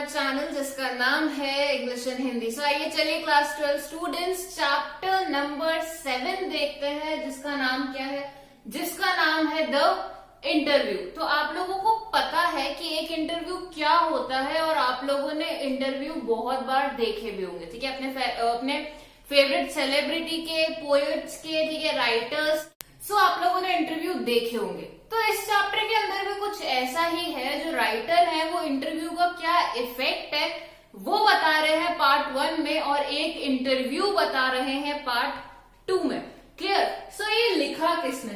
Channel जिसका नाम है इंग्लिश एंड हिंदी। सो आइए चलिए क्लास 12 स्टूडेंट्स चैप्टर नंबर 7 देखते हैं जिसका नाम क्या है, जिसका नाम है द इंटरव्यू। तो आप लोगों को पता है कि एक इंटरव्यू क्या होता है और आप लोगों ने इंटरव्यू बहुत बार देखे भी होंगे, ठीक है, अपने फेवरेट सेलिब्रिटी के, पोएट्स के, ठीक है, राइटर्स। सो आप लोगों ने इंटरव्यू देखे होंगे। तो इस चैप्टर के अंदर भी कुछ ऐसा ही है, जो राइटर है वो इंटरव्यू का क्या इफेक्ट है वो बता रहे हैं पार्ट 1 में और एक इंटरव्यू बता रहे हैं पार्ट 2 में। क्लियर? सो ये लिखा किसने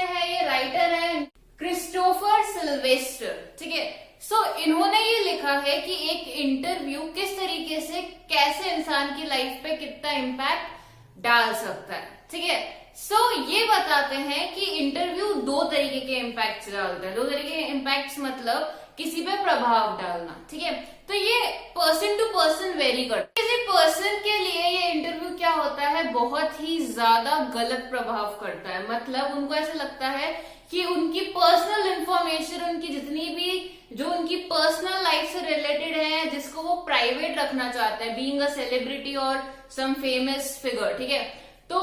है? ये राइटर है क्रिस्टोफर सिल्वेस्टर, ठीक है। सो इन्होंने ये लिखा है कि एक इंटरव्यू किस तरीके से, कैसे इंसान की लाइफ पे कितना इम्पैक्ट डाल सकता है, ठीक है। सो ये बताते हैं कि इंटरव्यू 2 तरीके के इम्पैक्ट्स डालता है। 2 तरीके के इम्पैक्ट्स मतलब किसी पे प्रभाव डालना, ठीक है। तो ये पर्सन टू पर्सन वेरी करता है। किसी पर्सन के लिए ये इंटरव्यू क्या होता है, बहुत ही ज्यादा गलत प्रभाव करता है। मतलब उनको ऐसा लगता है कि उनकी पर्सनल इंफॉर्मेशन, उनकी जितनी भी जो उनकी पर्सनल लाइफ से रिलेटेड है, जिसको वो प्राइवेट रखना चाहते हैं, बीइंग अ सेलिब्रिटी और सम फेमस फिगर, ठीक है, तो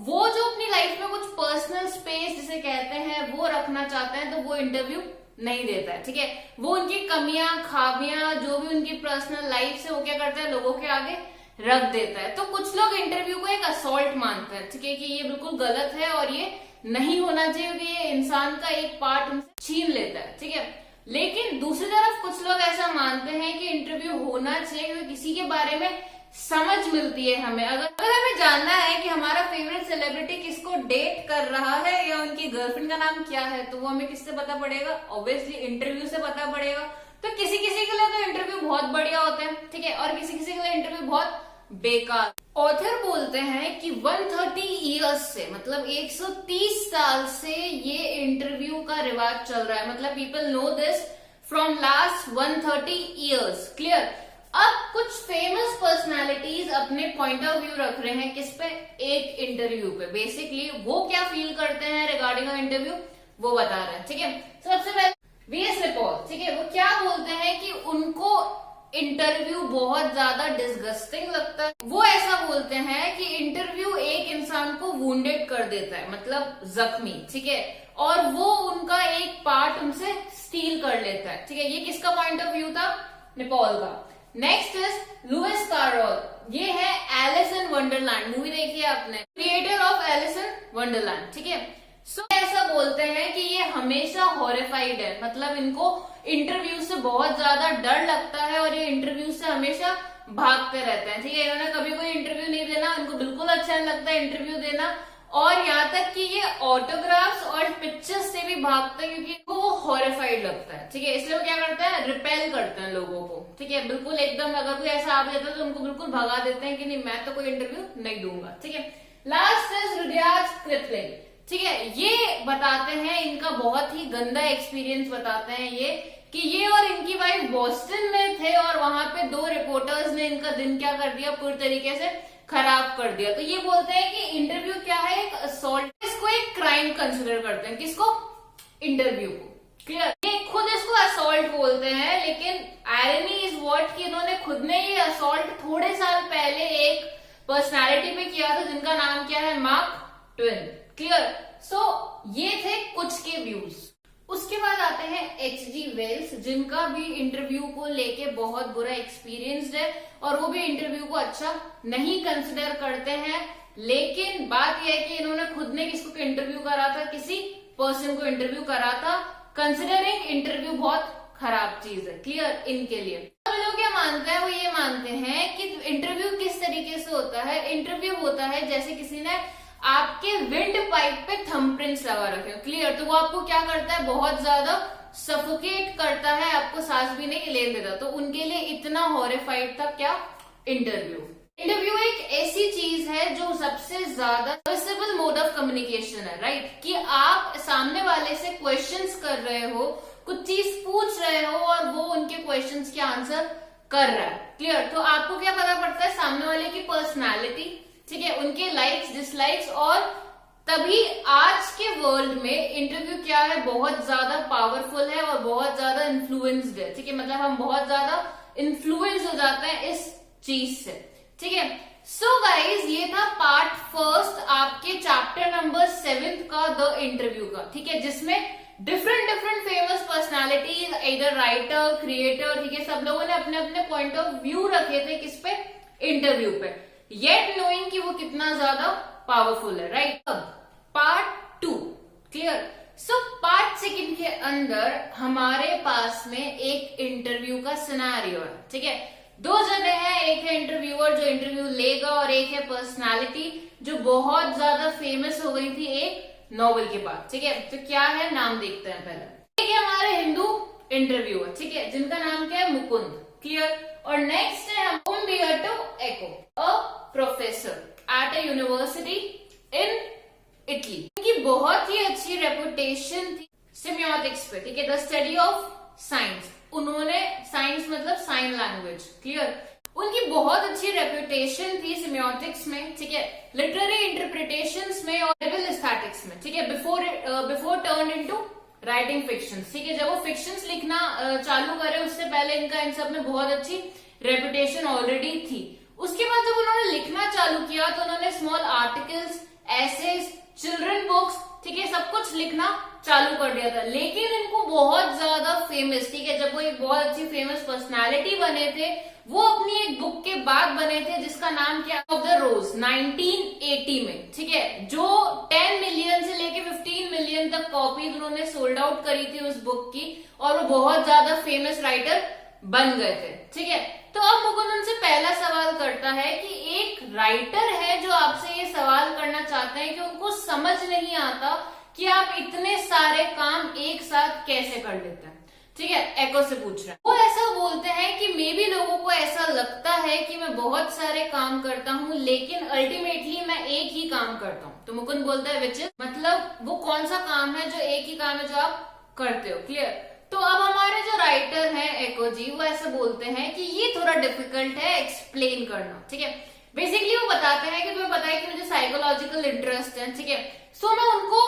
वो जो अपनी लाइफ में कुछ पर्सनल स्पेस जिसे कहते हैं वो रखना चाहते हैं, तो वो इंटरव्यू नहीं देता है, ठीक है। वो उनकी कमियां, खामियां, जो भी उनकी पर्सनल लाइफ से, वो क्या करता है, लोगों के आगे रख देता है। तो कुछ लोग इंटरव्यू को एक असॉल्ट मानते हैं, ठीक है, कि ये बिल्कुल गलत है और ये नहीं होना चाहिए, कि ये इंसान का एक पार्ट उनसे छीन लेता है, ठीक है। लेकिन दूसरी तरफ कुछ लोग ऐसा मानते हैं कि इंटरव्यू होना चाहिए क्योंकि किसी के बारे में समझ मिलती है हमें। अगर हमें जानना है कि हमारा फेवरेट सेलिब्रिटी किसको डेट कर रहा है या उनकी गर्लफ्रेंड का नाम क्या है, तो वो हमें किससे पता पड़ेगा? ऑब्वियसली इंटरव्यू से पता पड़ेगा। तो किसी किसी के लिए तो इंटरव्यू बहुत बढ़िया होते हैं, ठीक है, और किसी किसी के लिए इंटरव्यू बहुत बेकार। ऑथर बोलते हैं कि 130 ईयर्स से, मतलब 130 साल से ये इंटरव्यू का रिवाज चल रहा है। मतलब people know this from last 130 years. Clear? अब कुछ फेमस पर्सनालिटीज अपने पॉइंट ऑफ व्यू रख रहे हैं किस पे? एक इंटरव्यू पे। बेसिकली वो क्या फील करते हैं रिगार्डिंग अ इंटरव्यू वो बता रहे हैं, ठीक है। सबसे पहले वी.एस. नेपॉल, ठीक है, वो क्या बोलते हैं कि उनको इंटरव्यू बहुत ज्यादा डिस्गस्टिंग लगता है। वो ऐसा बोलते हैं कि इंटरव्यू एक इंसान को वुंडेड कर देता है, मतलब जख्मी, ठीक है, और वो उनका एक पार्ट उनसे स्टील कर लेता है, ठीक है। ये किसका पॉइंट ऑफ व्यू था? नेपॉल का। Next is Lewis Carroll. ये है एलिस इन वंडरलैंड, मूवी देखी है आपने, creator of Alice in Wonderland, ठीक है। सो ऐसा बोलते हैं कि ये हमेशा हॉरिफाइड है, मतलब इनको इंटरव्यू से बहुत ज्यादा डर लगता है और ये इंटरव्यू से हमेशा भागते रहते हैं, ठीक है। इन्होंने कभी कोई इंटरव्यू नहीं देना, उनको बिल्कुल अच्छा नहीं लगता है इंटरव्यू देना, और यहाँ तक कि ये ऑटोग्राफ्स और पिक्चर्स से भी भागते हैं क्योंकि वो हॉरिफाइड लगता है, ठीक है। इसलिए वो क्या करते हैं, रिपेल करते हैं लोगों को, ठीक है, बिल्कुल एकदम। अगर कोई ऐसा आ जाता है तो उनको बिल्कुल भगा देते हैं कि नहीं, मैं तो कोई इंटरव्यू नहीं दूंगा, ठीक है। लास्ट इज रुडियार्ड किपलिंग, ठीक है। ये बताते हैं, इनका बहुत ही गंदा एक्सपीरियंस बताते हैं ये, कि ये और इनकी वाइफ बोस्टन में थे और वहां पे 2 रिपोर्टर्स ने इनका दिन क्या कर दिया, पूरी तरीके से खराब कर दिया। तो ये बोलते हैं कि इंटरव्यू क्या है, एक असॉल्ट, इसको एक क्राइम कंसिडर करते हैं। किसको? इंटरव्यू को। क्लियर? ये खुद इसको असॉल्ट बोलते हैं, लेकिन आयरनी इज व्हाट कि इन्होंने खुद ने ये असॉल्ट थोड़े साल पहले एक पर्सनालिटी पे किया था जिनका नाम क्या है, मार्क ट्वेन। क्लियर? सो ये थे कुछ के व्यूज। उसके बाद आते हैं H.G. वेल्स, जिनका भी इंटरव्यू को लेके बहुत बुरा एक्सपीरियंस है और वो भी इंटरव्यू को अच्छा नहीं कंसिडर करते हैं। लेकिन बात यह है कि इन्होंने खुद ने किसको इंटरव्यू करा था, किसी पर्सन को इंटरव्यू करा था, कंसिडरिंग इंटरव्यू बहुत खराब चीज है। क्लियर? इनके लिए अब लोग क्या मानते हैं, वो ये मानते हैं कि इंटरव्यू किस तरीके से होता है। इंटरव्यू होता है जैसे किसी ने आपके विंड पाइप पे थंबप्रिंट्स लगा रखे हो। क्लियर? तो वो आपको क्या करता है, बहुत ज्यादा सफोकेट करता है, आपको सांस भी नहीं लेने देता। तो उनके लिए इतना हॉरिफाइड था क्या, इंटरव्यू। इंटरव्यू एक ऐसी चीज है जो सबसे ज्यादा सर्विसेबल मोड ऑफ कम्युनिकेशन है, राइट, कि आप सामने वाले से क्वेश्चंस कर रहे हो, कुछ चीज पूछ रहे हो और वो उनके क्वेश्चंस के आंसर कर रहा है। क्लियर? तो आपको क्या पता पड़ता है, सामने वाले की पर्सनैलिटी, ठीक है, उनके लाइक्स डिसलाइक्स, और तभी आज के वर्ल्ड में इंटरव्यू क्या है, बहुत ज्यादा पावरफुल है और बहुत ज्यादा इन्फ्लुएंस्ड है। ठीक है, मतलब हम बहुत ज्यादा इन्फ्लुएंस हो जाते हैं इस चीज से। ठीक है, सो गाइज ये था पार्ट फर्स्ट आपके चैप्टर नंबर 7 का, द इंटरव्यू का। ठीक है, जिसमें डिफरेंट फेमस पर्सनालिटीज, इधर राइटर, क्रिएटर, ठीक है, सब लोगों ने अपने अपने पॉइंट ऑफ व्यू रखे थे किस पे, इंटरव्यू पे, येट नोइंग कि वो कितना ज्यादा पावरफुल है। राइट, अब पार्ट 2 क्लियर। सो पार्ट 2 के अंदर हमारे पास में एक इंटरव्यू का सिनेरियो है। ठीक है, 2 जने हैं, एक है इंटरव्यूअर जो इंटरव्यू लेगा और एक है पर्सनालिटी जो बहुत ज्यादा फेमस हो गई थी एक नोवेल के बाद। ठीक है, तो क्या है, नाम देखते हैं पहले। एक है हमारे हिंदू इंटरव्यूअर, ठीक है, जिनका नाम क्या है, मुकुंद। क्लियर। और नेक्स्ट है उम्बर्टो एको, a professor at a university in Italy. उनकी बहुत ही अच्छी रेपुटेशन थी सेमियोटिक्स पे। ठीक है, द स्टडी ऑफ साइंस, उन्होंने साइंस मतलब साइन लैंग्वेज। क्लियर। उनकी बहुत अच्छी रेपुटेशन थी सेमियोटिक्स में। ठीक है, लिटरेरी इंटरप्रिटेशंस में और एस्थेटिक्स में। ठीक है, before turn into writing fictions. ठीक है, जब वो फिक्शंस लिखना चालू करे उससे पहले इनका इन सब में बहुत अच्छी रेपुटेशन ऑलरेडी थी। उसके बाद जब उन्होंने लिखना चालू किया तो उन्होंने small articles, essays, children books, ठीक है, सब कुछ लिखना चालू कर दिया था। लेकिन इनको बहुत ज्यादा फेमस, ठीक है, जब वो एक बहुत अच्छी फेमस पर्सनालिटी बने थे, वो अपनी एक बुक के बाद बने थे जिसका नाम क्या, ऑफ द रोज, 1980 में। ठीक है, जो 10 मिलियन से लेके 15 मिलियन तक कॉपीज उन्होंने सोल्ड आउट करी थी उस बुक की, और वो बहुत ज्यादा फेमस राइटर बन गए थे। ठीक है, तो अब मुकुंद उनसे पहला सवाल करता है कि एक राइटर है जो आपसे ये सवाल करना चाहते हैं कि उनको समझ नहीं आता कि आप इतने सारे काम एक साथ कैसे कर लेते हैं। ठीक है, एको से पूछ रहा है। वो ऐसा बोलते हैं कि मे बी लोगों को ऐसा लगता है कि मैं बहुत सारे काम करता हूँ लेकिन अल्टीमेटली मैं एक ही काम करता हूँ। तो मुकुंद बोलता है विच इज, मतलब वो कौन सा काम है जो एक ही काम है जो आप करते हो। क्लियर। तो अब हमारे जो राइटर हैं एको जी, वो ऐसे बोलते हैं कि ये थोड़ा डिफिकल्ट है एक्सप्लेन करना। ठीक है, बेसिकली वो बताते हैं कि तुम्हें पता है कि मुझे साइकोलॉजिकल इंटरेस्ट है। ठीक है, सो मैं उनको,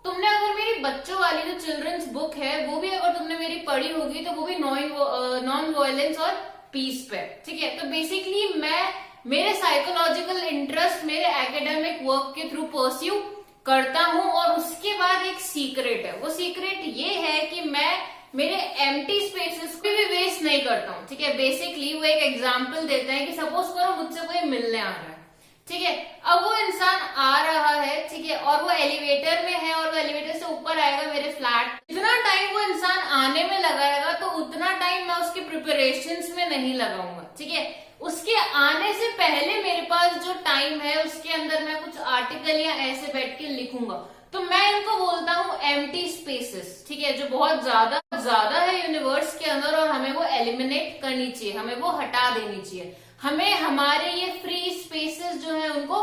तुमने अगर मेरी बच्चों वाली जो चिल्ड्रंस बुक है वो भी अगर तुमने मेरी पढ़ी होगी तो वो भी नॉन वायलेंस और पीस पे। ठीक है, तो बेसिकली मैं मेरे साइकोलॉजिकल इंटरेस्ट मेरे एकेडमिक वर्क के थ्रू परस्यू करता हूं, और उसके बाद एक सीक्रेट है। वो सीक्रेट ये है कि मैं मेरे एम्प्टी स्पेसेस को भी वेस्ट नहीं करता हूँ। ठीक है, बेसिकली वो एक एग्जाम्पल देते हैं कि सपोज करो मुझसे कोई मिलने आ रहा है। ठीक है, अब वो इंसान आ रहा है, ठीक है, और वो एलिवेटर में है और वो एलिवेटर से ऊपर आएगा मेरे फ्लैट। जितना टाइम वो इंसान आने में लगाएगा तो उतना टाइम मैं उसके प्रिपरेशंस में नहीं लगाऊंगा। ठीक है, उसके आने से पहले मेरे पास जो टाइम है उसके अंदर मैं कुछ आर्टिकल या ऐसे बैठ के लिखूंगा। तो मैं इनको बोलता हूँ एम्प्टी स्पेसेस। ठीक है, जो बहुत ज्यादा है यूनिवर्स के अंदर और हमें वो एलिमिनेट करनी चाहिए, हमें वो हटा देनी चाहिए। हमें हमारे ये फ्री स्पेसेस जो है उनको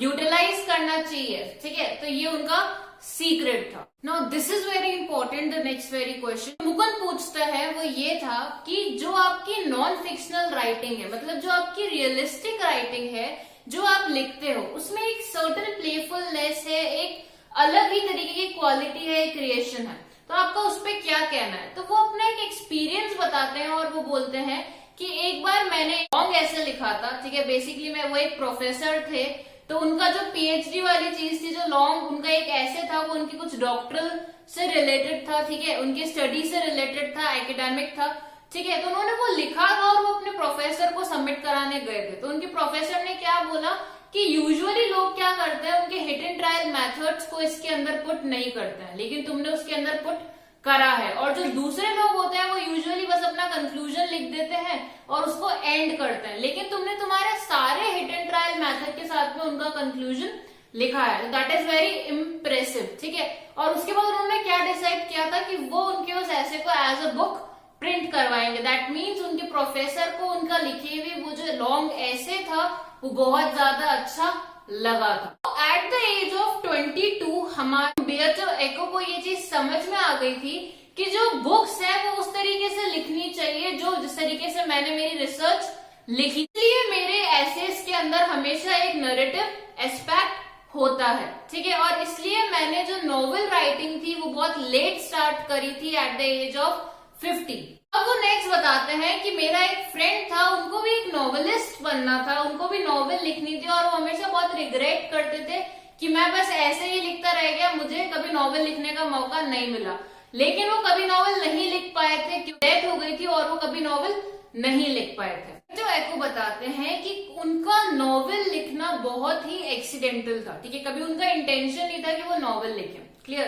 यूटिलाइज करना चाहिए। ठीक है, तो ये उनका सीक्रेट था। Now this is very important, the next very question Mukund पूछता है वो ये था कि जो आपकी नॉन फिक्शनल राइटिंग है, मतलब जो आपकी रियलिस्टिक राइटिंग है जो आप लिखते हो, उसमें एक सर्टन प्लेफुलनेस है, एक अलग ही तरीके की क्वालिटी है, क्रिएशन है। तो आपका उस पर क्या कहना है? तो वो अपना एक एक्सपीरियंस बताते हैं और वो बोलते हैं कि एक बार मैंने लॉन्ग ऐसे लिखा था। ठीक है, बेसिकली मैं वो एक प्रोफेसर थे, तो उनका जो पीएचडी वाली चीज थी, जो लॉन्ग उनका एक ऐसे था, वो उनकी कुछ डॉक्टरल से रिलेटेड था। ठीक है, उनकी स्टडी से रिलेटेड था, एकेडमिक था। ठीक है, तो उन्होंने वो लिखा था और वो अपने प्रोफेसर को सबमिट कराने गए थे। तो उनके प्रोफेसर ने क्या बोला कि यूजुअली लोग क्या करते हैं, उनके हिट एंड ट्रायल मेथड्स को इसके अंदर पुट नहीं करते हैं, लेकिन तुमने उसके अंदर पुट करा है। और जो दूसरे लोग होते हैं वो यूजुअली बस अपना कंक्लूजन लिख देते हैं और उसको एंड करते हैं, लेकिन तुमने तुम्हारे सारे हिट एंड ट्रायल मेथड के साथ में उनका कंक्लूजन लिखा है। That is very impressive. ठीक है, और उसके बाद उन्होंने क्या डिसाइड किया था कि वो उनके उस ऐसे को एज अ बुक प्रिंट करवाएंगे। दैट मीन्स उनके प्रोफेसर को उनका लिखे हुए वो जो लॉन्ग ऐसे था वो बहुत ज्यादा अच्छा लगा था। एट द एज ऑफ 22 हमारे उम्बर्टो एको को ये चीज समझ में आ गई थी कि जो बुक्स है वो उस तरीके से लिखनी चाहिए जो जिस तरीके से मैंने मेरी रिसर्च लिखी। इसलिए मेरे एसेस के अंदर हमेशा एक नरेटिव एस्पेक्ट होता है, ठीक है। और इसलिए मैंने जो नॉवेल राइटिंग थी वो बहुत लेट स्टार्ट करी थी, एट द एज ऑफ 50। अब वो नेक्स्ट बताते हैं कि मेरा एक फ्रेंड था, उनको भी एक नॉवेलिस्ट बनना था, उनको भी नॉवेल लिखनी थी, और वो हमेशा बहुत रिग्रेट करते थे कि मैं बस ऐसे ही लिखता रह गया, मुझे कभी नॉवेल लिखने का मौका नहीं मिला। लेकिन वो कभी नॉवेल नहीं लिख पाए थे, डेथ हो गई थी और वो कभी नॉवेल नहीं लिख पाए थे। जो एको बताते हैं कि उनका नॉवेल लिखना बहुत ही एक्सीडेंटल था, ठीक है, कभी उनका इंटेंशन नहीं था कि वो नॉवेल लिखे। क्लियर।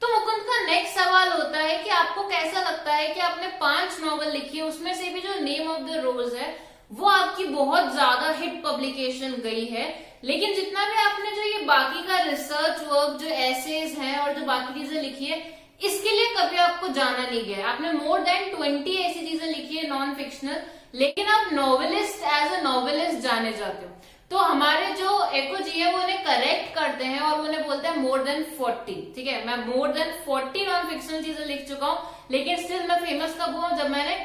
तो मुकुंद का नेक्स्ट सवाल होता है कि आपको कैसा लगता है कि आपने 5 नॉवेल लिखी है, उसमें से भी जो नेम ऑफ द रोज है वो आपकी बहुत ज्यादा हिट पब्लिकेशन गई है, लेकिन जितना भी आपने जो ये बाकी का रिसर्च वर्क, जो एसेज हैं और जो बाकी चीजें लिखी है, इसके लिए कभी आपको जाना नहीं गया। आपने मोर देन 20 ऐसी चीजें लिखी है नॉन फिक्शनल, लेकिन आप नॉवेलिस्ट एज अ नॉवेलिस्ट जाने जाते हो। तो हमारे जो एको जी है वो उन्हें करेक्ट करते हैं और उन्हें बोलते हैं मोर देन 40, ठीक है। मैं मोर देन 40 नॉन फिक्शनल चीजें लिख चुका हूँ, लेकिन स्टिल मैं फेमस कब हुआ, जब मैंने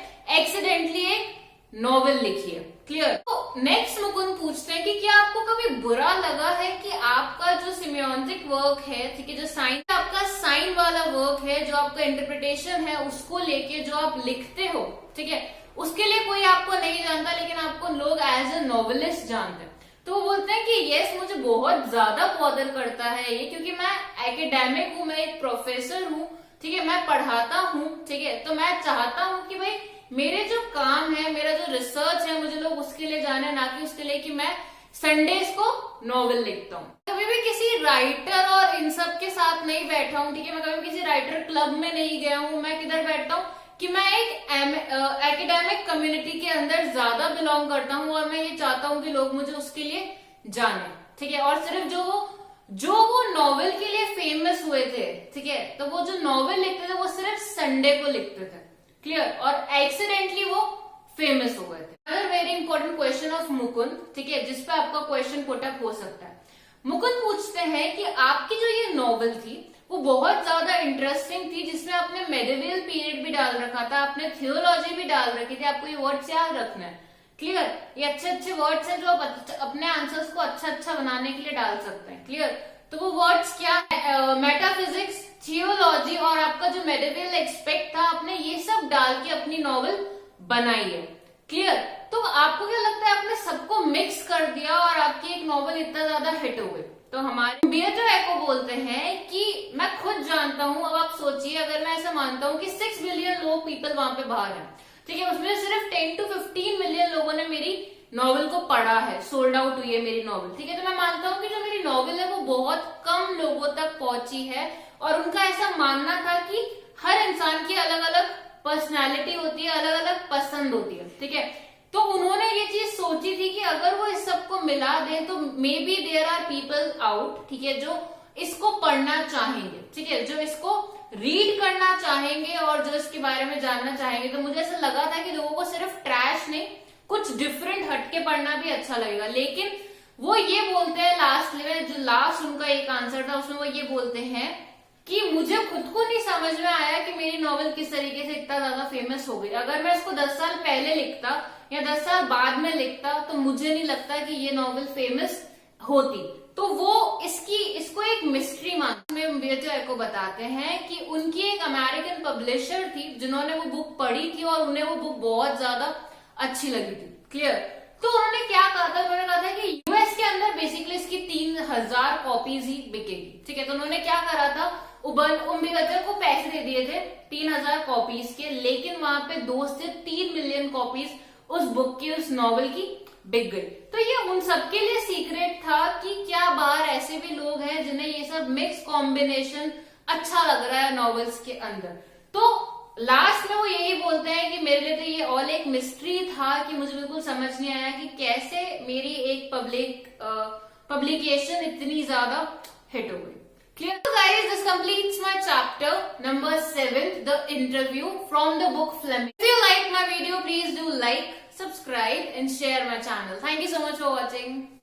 एक्सीडेंटली एक नॉवेल लिखी है। क्लियर। तो नेक्स्ट मुकुंद पूछते हैं कि क्या आपको कभी बुरा लगा है कि आपका जो सिमियोटिक वर्क है, ठीक है, जो साइन आपका साइन वाला वर्क है, जो आपका इंटरप्रिटेशन है, उसको लेके जो आप लिखते हो, ठीक है, उसके लिए कोई आपको नहीं जानता, लेकिन आपको लोग एज ए नॉवेलिस्ट जानते हैं। तो वो बोलते हैं कि यस, मुझे बहुत ज्यादा बॉदर करता है ये, क्योंकि मैं एकेडमिक हूँ, मैं एक प्रोफेसर हूँ, ठीक है, मैं पढ़ाता हूँ, ठीक है। तो मैं चाहता हूँ कि भाई मेरे जो काम है, मेरा जो रिसर्च है, मुझे लोग उसके लिए जाने, ना कि उसके लिए कि मैं संडेज को नॉवेल लिखता हूँ। कभी भी किसी राइटर और इन सब के साथ नहीं बैठा हूँ, ठीक है, मैं कभी किसी राइटर क्लब में नहीं गया हूँ। मैं किधर बैठता हूँ कि मैं एक एकेडमिक कम्युनिटी के अंदर ज्यादा बिलोंग करता हूँ, और मैं ये चाहता हूँ कि लोग मुझे उसके लिए जाने, ठीक है। और सिर्फ जो वो नॉवेल के लिए फेमस हुए थे, ठीक है, तो वो जो नॉवेल लिखते थे वो सिर्फ संडे को लिखते थे। क्लियर। और एक्सीडेंटली वो फेमस हो गए थे। अगर very important question of Mukund, ठीक है, जिसपे आपका क्वेश्चन पुटअप हो सकता है। मुकुंद पूछते हैं कि आपकी जो ये नॉवेल थी वो बहुत ज्यादा इंटरेस्टिंग थी, जिसमें आपने मेडिवल पीरियड भी डाल रखा था, आपने थियोलॉजी भी डाल रखी थी, आपको ये वर्ड्स याद रखना है। क्लियर। ये अच्छे अच्छे वर्ड्स हैं जो आप अपने आंसर्स को अच्छा बनाने के लिए डाल सकते हैं। क्लियर। तो वो वर्ड्स क्या है? मेटाफिजिक्स, थियोलॉजी और आपका जो मेडिवल एस्पेक्ट था, आपने ये सब डाल के अपनी नॉवेल बनाई है। क्लियर। तो आपको क्या लगता है, आपने सबको मिक्स कर दिया और आपकी एक नॉवेल इतना ज्यादा हिट हो गई। तो हमारे बियर्टो एको बोलते हैं कि मैं खुद जानता हूं। अब आप सोचिए, अगर मैं ऐसा मानता हूं कि 6 बिलियन लोग पीपल वहां पे बाहर हैं, ठीक है, उसमें सिर्फ 10 to 15 मिलियन लोगों ने मेरी नॉवेल को पढ़ा है, सोल्ड आउट हुई है मेरी नॉवेल, ठीक है। तो मैं मानता हूँ कि जो मेरी नॉवेल है वो बहुत कम लोगों तक पहुंची है, और उनका ऐसा मानना था कि हर इंसान की अलग अलग पर्सनैलिटी होती है, अलग अलग पसंद होती है, ठीक है। तो उन्होंने ये चीज सोची थी कि अगर वो इस सबको मिला दे तो maybe there are people out, ठीक है, जो इसको पढ़ना चाहेंगे, ठीक है, जो इसको रीड करना चाहेंगे और जो इसके बारे में जानना चाहेंगे। तो मुझे ऐसा लगा था कि लोगों को सिर्फ ट्रैश नहीं, कुछ डिफरेंट हटके पढ़ना भी अच्छा लगेगा। लेकिन वो ये बोलते हैं लास्ट में, जो लास्ट उनका एक आंसर था उसमें वो ये बोलते हैं कि मुझे खुद को नहीं समझ में आया कि मेरी नॉवेल किस तरीके से इतना ज्यादा फेमस हो गई। अगर मैं इसको 10 साल पहले लिखता या 10 साल बाद में लिखता तो मुझे नहीं लगता कि ये नॉवेल फेमस होती। तो वो इसको एक मिस्ट्री मानते हैं। बियर्टो एको बताते हैं कि उनकी एक अमेरिकन पब्लिशर थी जिन्होंने वो बुक पढ़ी थी और उन्हें वो बुक बहुत ज्यादा अच्छी लगी थी। क्लियर। तो उन्होंने क्या कहा था, उन्होंने कहा था कि यूएस के अंदर बेसिकली इसकी 3000 कॉपीज ही बिकेगी, ठीक है। तो उन्होंने क्या करा था, उम्बिगटर को पैसे दे दिए थे 3000 कॉपीज के, लेकिन वहां पे 2 से 3 मिलियन कॉपीज उस बुक की, उस नॉवेल की बिक गई। तो ये उन सबके लिए सीक्रेट था कि क्या बाहर ऐसे भी लोग हैं जिन्हें ये सब मिक्स कॉम्बिनेशन अच्छा लग रहा है नॉवेल्स के अंदर। तो लास्ट में वो यही बोलते हैं कि मेरे लिए तो ये ऑल एक मिस्ट्री था कि मुझे बिल्कुल समझ नहीं आया कि कैसे मेरी एक पब्लिकेशन इतनी ज्यादा हिट हो गई। Clear? So guys, this completes my chapter number 7, the interview from the book Fleming. If you like my video, please do like, subscribe and share my channel. Thank you so much for watching.